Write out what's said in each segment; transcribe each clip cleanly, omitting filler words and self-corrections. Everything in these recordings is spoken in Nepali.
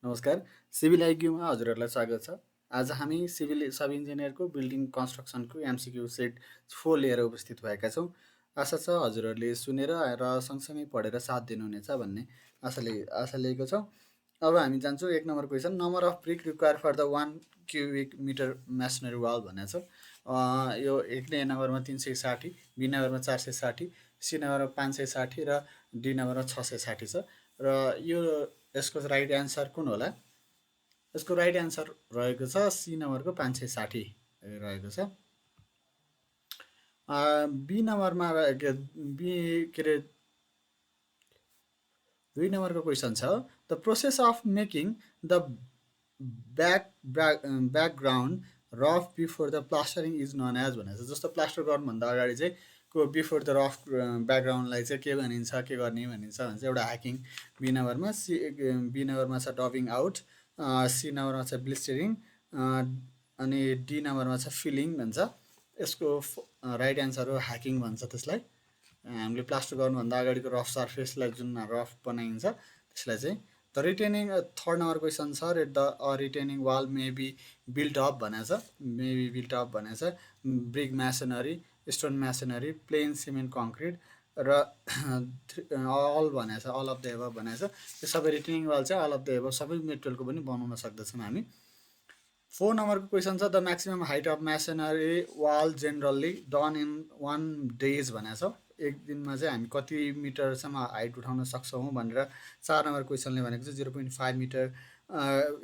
नमस्कार। सिभिल आइक्यूमा हजुरहरूलाई स्वागत छ। आज हामी सिभिल सब इन्जिनियरको बिल्डिङ कन्स्ट्रक्सनको एमसिक्यू सेट 4 लिएर उपस्थित भएका छौँ। आशा छ हजुरहरूले सुनेर र सँगसँगै पढेर साथ दिनुहुनेछ भन्ने आशा लिएको छौँ। अब हामी जान्छौँ 1 number question. Number of brick required for the 1 cubic metre masonry wall भनेको छ। यो ए नम्बरमा 360, बी नम्बरमा 460, सी नम्बरमा 560 र डी नम्बरमा 660 छ। र यो यसको राइट एन्सर कुन होला? यसको राइट एन्सर रहेको छ सी नम्बरको 560 रहेको छ। बी नम्बरमा के अरे 2 नम्बरको क्वेसन छ, the process of making the background rough before the plastering is known as भनेको छ। जस्तो प्लास्टर गर्नुभन्दा अगाडि चाहिँ को बिफोर द रफ ब्याकग्राउन्डलाई चाहिँ के भनिन्छ, के गर्ने भनिन्छ भने चाहिँ एउटा ह्याकिङ। बी नम्बरमा बी नम्बरमा छ डबिङ आउट, सी नम्बरमा छ ब्लिस्टरिङ, अनि डी नम्बरमा छ फिलिङ भन्छ। यसको राइट एन्सर हो ह्याकिङ भन्छ त्यसलाई। हामीले प्लास्टर गर्नुभन्दा अगाडिको रफ सर्फेसलाई जुन रफ बनाइन्छ त्यसलाई चाहिँ। The retaining 3rd number question छ, the retaining wall may be built up भनेको छ। मे बी बिल्ट अप भनेको छ brick masonry, stone masonry, plain cement concrete र अल भनेको छ, अल अफ द एबभ भनेको छ। यो सबै रिटेनिङ वाल चाहिँ अल अफ द एबभ सबै मेटेरियलको पनि बनाउन सक्दछौँ हामी। 4 नम्बरको क्वेसन छ, the maximum height of masonry wall generally done in 1 days भनेको छ। एक दिनमा चाहिँ हामी कति मिटरसम्म हाइट उठाउन सक्छौँ भनेर 4 नम्बर क्वेसनले भनेको छ 0.5 मिटर,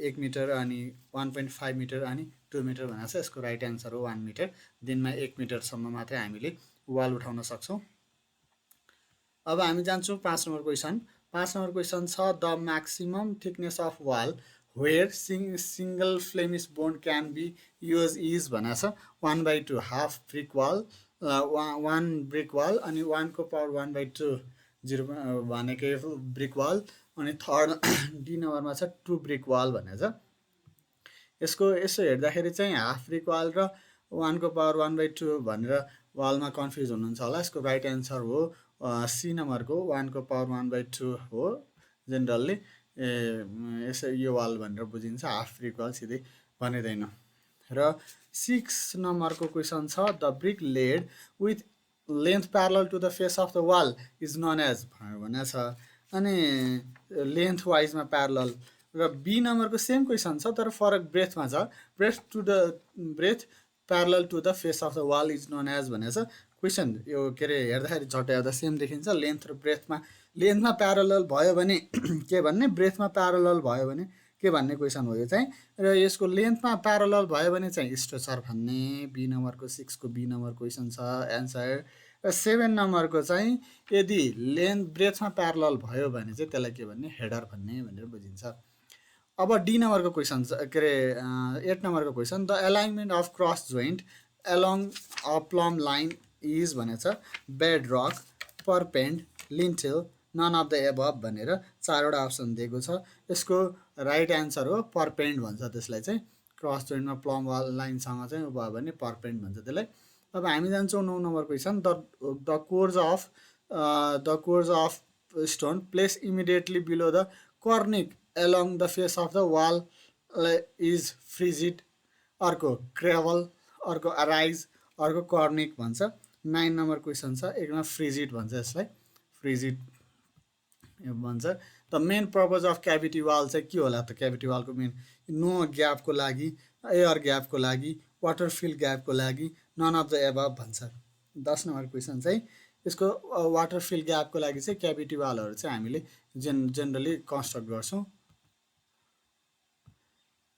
1 मिटर, अनि 1.5 मिटर अनि 2 मिटर भनेको छ। यसको राइट एन्सर हो 1 मिटर। दिनमा 1 मिटरसम्म मात्रै हामीले वाल उठाउन सक्छौँ। अब हामी जान्छौँ 5 नम्बर क्वेसन। 5 नम्बर क्वेसन छ, the maximum thickness of wall where single Flemish bond can be use is भनेको छ 1/2 half brick wall, 1 brick wall, अनि 1 को पावर 1/2 0 भनेकै ब्रिक वाल, अनि 3rd डी नम्बरमा छ 2 ब्रिक वाल भनेको छ। यसको यसो हेर्दाखेरि चाहिँ हाफ ब्रिक वाल र 1 को पावर 1/2 भनेर वालमा कन्फ्युज हुनुहुन्छ होला। यसको राइट एन्सर हो सी नम्बरको 1 को पावर 1/2 हो। जेनरली यसो यो वाल भनेर बुझिन्छ, हाफ ब्रिक वाल सिधै भनिँदैन। र 6 नम्बरको क्वेसन छ, the brick laid with length parallel to the face of the wall is known as भनेको छ। अनि लेन्थ वाइजमा प्यारलल। र बी नम्बरको सेम क्वेसन छ तर फरक ब्रेथमा छ। Breadth parallel to the face of the wall is known as भनेको छ। क्वेसन यो के अरे हेर्दाखेरि झट्ट हेर्दा सेम देखिन्छ। लेन्थ र ब्रेथमा, लेन्थमा प्यारलल भयो भने के भन्ने, ब्रेथमा प्यारलल भयो भने के भन्ने क्वेसन हो यो चाहिँ। र यसको लेन्थमा प्यारलल भयो भने चाहिँ स्ट्रेचर भन्ने। बी नम्बरको 6 को बी नम्बर क्वेसन छ एन्सर। र 7 नम्बरको चाहिँ यदि लेन्थ ब्रेथमा प्यारलल भयो भने चाहिँ त्यसलाई के भन्ने, हेडर भन्ने भनेर बुझिन्छ। अब डी नम्बरको क्वेसन छ, के अरे 8 नम्बरको question, the alignment of cross joint along a plumb line is भनेको छ bed rock, perpend, lintel, none of the above भनेर 4वटा अप्सन दिएको छ। यसको राइट एन्सर हो परपेन्ड भन्छ त्यसलाई चाहिँ। क्रस जोइन्टमा प्लम वाल लाइनसँग चाहिँ भयो भने परपेन्ड भन्छ त्यसलाई। अब हामी जान्छौँ 9 number question, the course of stone place immediately below the Kernig along the face of the wall is frigid. अर्को क्रेभल, अर्को अराइज, अर्को कर्निक भन्छ। 9 नम्बर क्वेसन छ, एकमा फ्रिजिड भन्छ यसलाई, फ्रिजिड भन्छ। The main purpose of cavity wall चाहिँ के होला त? क्याभिटी वालको मेन नो ग्यापको लागि, एयर ग्यापको लागि, वाटर फिल ग्यापको लागि, नन अफ द एबभ भन्छ। 10 नम्बर क्वेसन चाहिँ यसको वाटर फिल ग्यापको लागि चाहिँ क्याभिटी वालहरू चाहिँ हामीले जेनरली कन्स्ट्रक्ट गर्छौँ।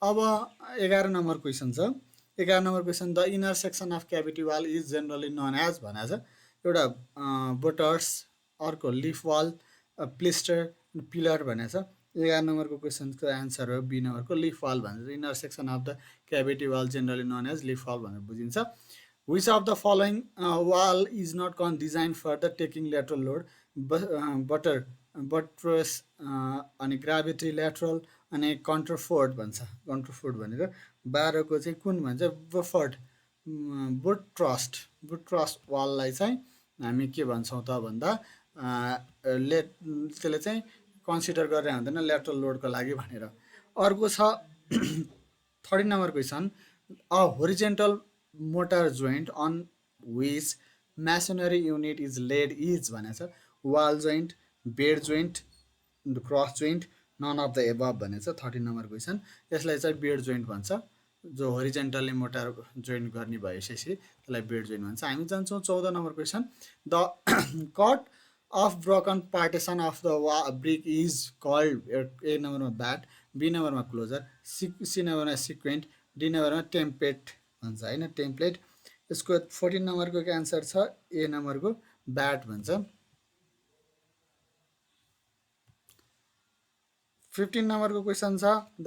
अब 11 नम्बर क्वेसन छ। 11 number question, the inner section of cavity wall is generally known as भनेको छ। एउटा बोटर्स, अर्को लिफ वाल, प्लिस्टर, पिलर भनेको छ। 11 नम्बरको क्वेसनको एन्सर हो बी नम्बरको लिफ वाल भन्छ। Inner section of the cavity wall generally known as leaf wall भनेर बुझिन्छ। Which of the following wall is not design for the taking lateral load, buttress, अनि ग्राभिटी लेटरल, अनि कन्ट्रफोर्ड भन्छ। कन्ट्रफोर्ड भनेर 12 को चाहिँ कुन भन्छ? बुटट्रस्ट वाललाई चाहिँ हामी के भन्छौँ त भन्दा त्यसले चाहिँ कन्सिडर गरेर हुँदैन लेटरल लोडको लागि भनेर। अर्को छ 30 number question, a horizontal mortar joint on which masonry unit is laid is भनेको छ wall joint, bed joint, cross joint, none of the above भनेको छ 30 नम्बर क्वेसन। यसलाई चाहिँ बेड जोइन्ट भन्छ, जो होरिजेन्टली मोटर जोइन्ट गर्ने भएपछि त्यसलाई बेड जोइन्ट भन्छ। हामी जान्छौँ 14 number question, the cut of broken partition of the brick is called, A नम्बरमा ब्याट, बी नम्बरमा क्लोजर, सी नम्बरमा सिक्वेन्ट, डी नम्बरमा टेम्प्लेट भन्छ होइन, टेम्प्लेट। यसको 14 नम्बरको एन्सर छ ए नम्बरको ब्याट भन्छ। 15 नम्बरको क्वेसन छ, the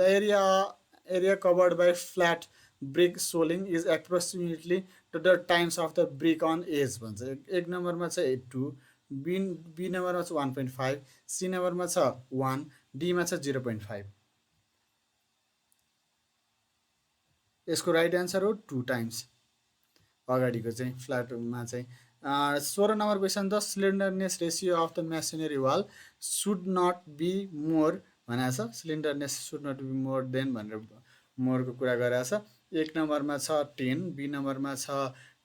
area covered by flat brick soling is approximately the times of the brick on edge भन्छ। एक नम्बरमा छ 2, बी नम्बरमा छ 1.5, सी नम्बरमा छ 1, डीमा छ 0.5। यसको राइट एन्सर हो 2 टाइम्स अगाडिको चाहिँ फ्ल्याटमा चाहिँ। 16 number question, the slenderness ratio of the masonry wall should not be more भनेको छ। Slenderness should not be more than भनेर मोरको कुरा गरेको छ। एक नम्बरमा छ 10, बी नम्बरमा छ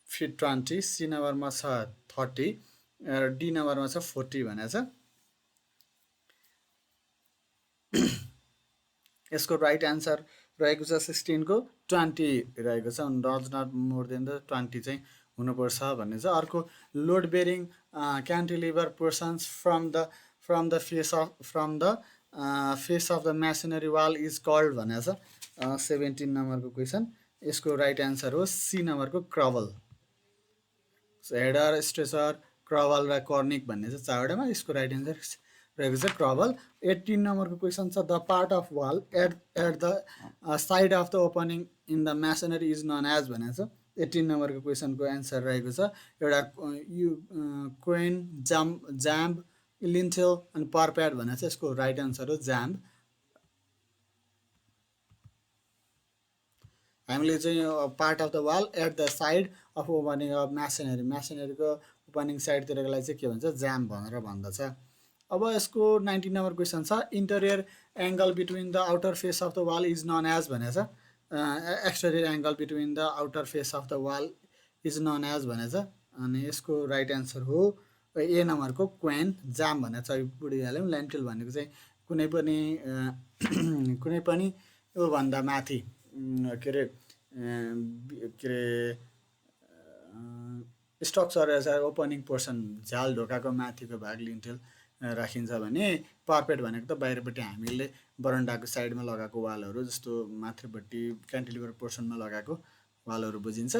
20, सी नम्बरमा छ 30, डी नम्बरमा छ 40 भनेको छ। यसको राइट एन्सर रहेको छ 16 को 20 रहेको छ, does not more than the 20 चाहिँ हुनुपर्छ भन्ने छ। अर्को, load bearing cantilever portions from the face of the masonry wall is called भनेको छ 17 नम्बरको क्वेसन। यसको राइट एन्सर हो सी नम्बरको क्रबल। हेडर, स्ट्रेचर, क्रबल र कर्निक भन्ने चाहिँ चारवटामा, यसको राइट एन्सर रहेको छ क्रबल। 18 नम्बरको क्वेसन छ, the part of wall at the side of the opening in the masonry is known as भनेको छ। 18 नम्बरको क्वेसनको एन्सर रहेको छ एउटा कोइन, ज्याम्ब, लिन्थेल अनि पर्प्याड भनेको छ। यसको राइट एन्सर हो ज्याम्ब। हामीले चाहिँ part of the wall at the side of opening of मेसिनरीको ओपनिङ साइडतिरकोलाई चाहिँ के भन्छ, ज्याम भनेर भन्दछ। अब यसको 19 नम्बर क्वेसन छ, interior angle between the outer face of the wall is known as भनेको छ। Exterior angle between the outer face of the wall is known as भनेको छ। अनि यसको राइट एन्सर हो ए नम्बरको क्वेन, जाम भनेको छ। बुढिहाल्यौँ, लेन्टिल भनेको चाहिँ कुनै पनि योभन्दा माथि के अरे स्ट्रक्चर ओपनिङ पोर्सन, झ्याल ढोकाको माथिको भाग लिन्टेल राखिन्छ भने पर्पेट भनेको त बाहिरपट्टि हामीले बरन्डाको साइडमा लगाएको वालहरू जस्तो माथिपट्टि क्यान्टिलिभर पोर्सनमा लगाएको वालहरू बुझिन्छ।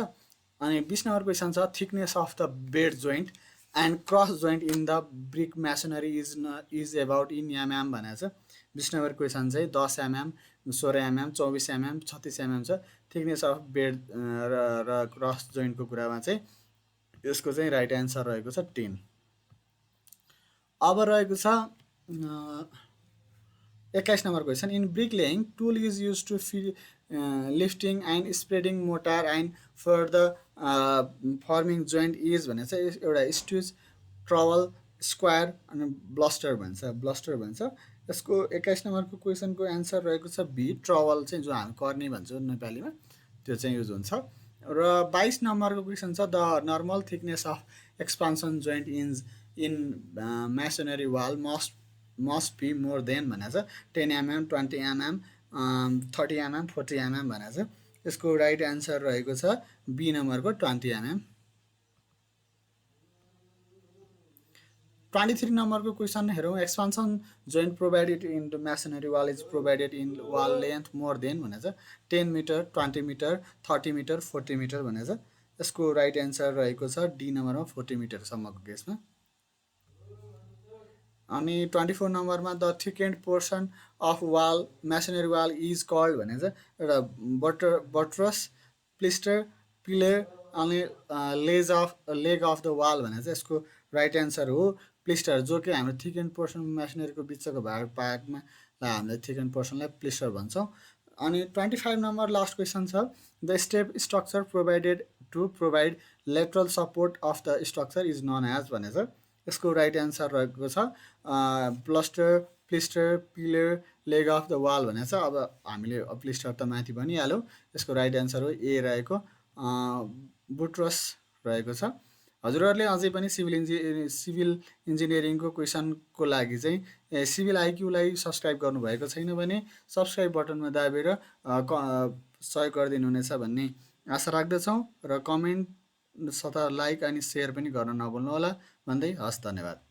अनि 20 नम्बर क्वेसन छ, thickness of the bed joint and cross joint in the brick masonry is about in MM भनेको छ। 20 नम्बर क्वेसन चाहिँ 10 एमएम, 16 एमएम, 24 एमएम, 36 एमएम छ। थिकनेस अफ बेड र क्रस जोइन्टको कुरामा चाहिँ यसको चाहिँ राइट एन्सर रहेको छ 10। अब रहेको छ 21 number question, in brick laying tool is use to lifting and spreading mortar and for the forming joint is भनेको छ एउटा स्टुज, ट्रबल, स्क्वायर अनि ब्लस्टर भन्छ। यसको 21 नम्बरको क्वेसनको एन्सर रहेको छ बी, ट्रबल चाहिँ जो हामी कर्नी भन्छौँ नेपालीमा त्यो चाहिँ युज हुन्छ। र 22 नम्बरको क्वेसन छ, the normal thickness of expansion joint in masonry wall must be more than भनेको छ 10 एमएम, 20 एमएम, 30 एमएम, 40 एमएम भनेको छ। यसको राइट एन्सर रहेको छ बी नम्बरको 20 एमएम। 23 नम्बरको क्वेसन हेरौँ, expansion joint provided in the masonry wall is provided in wall length more than भनेको छ 10 मिटर, 20 मिटर, 30 मिटर, 40 मिटर भनेको छ। यसको राइट एन्सर रहेको छ डी नम्बरमा 40 मिटरसम्मको केसमा। अनि 24 नम्बरमा the thickened portion of wall masonry wall is called भनेको छ एउटा बट्रस, प्लिस्टर, पिलर अनि लेग अफ द वाल भनेको छ। यसको राइट एन्सर हो प्लिस्टर, जो कि हाम्रो थिकेन्ड पोर्सन मेसनरीको बिचको पार्टमा हामीले थिकेन्ड पोर्सनलाई प्लिस्टर भन्छौँ। अनि 25 नम्बर लास्ट क्वेसन छ, the step structure provided to provide lateral support of the structure is known as भनेको छ। यसको राइट एन्सर रहेको छ plaster, pilaster, pillar, leg of the wall भनेको छ। अब हामीले अपलिस्टर त माथि भनिहाल्यौँ, यसको राइट एन्सर हो ए रहेको बुट्रस रहेको छ। हजुरहरूले अझै पनि सिभिल इन्जिनियरिङको क्वेसनको लागि चाहिँ सिभिल आइक्यूलाई सब्सक्राइब गर्नुभएको छैन भने सब्सक्राइब बटनमा दाबेर सहयोग गरिदिनु हुनेछ भन्ने आशा राख्दछौँ र कमेन्ट सता लाइक अनि सेयर पनि गर्न नभुल्नुहोला भन्दै हस्, धन्यवाद।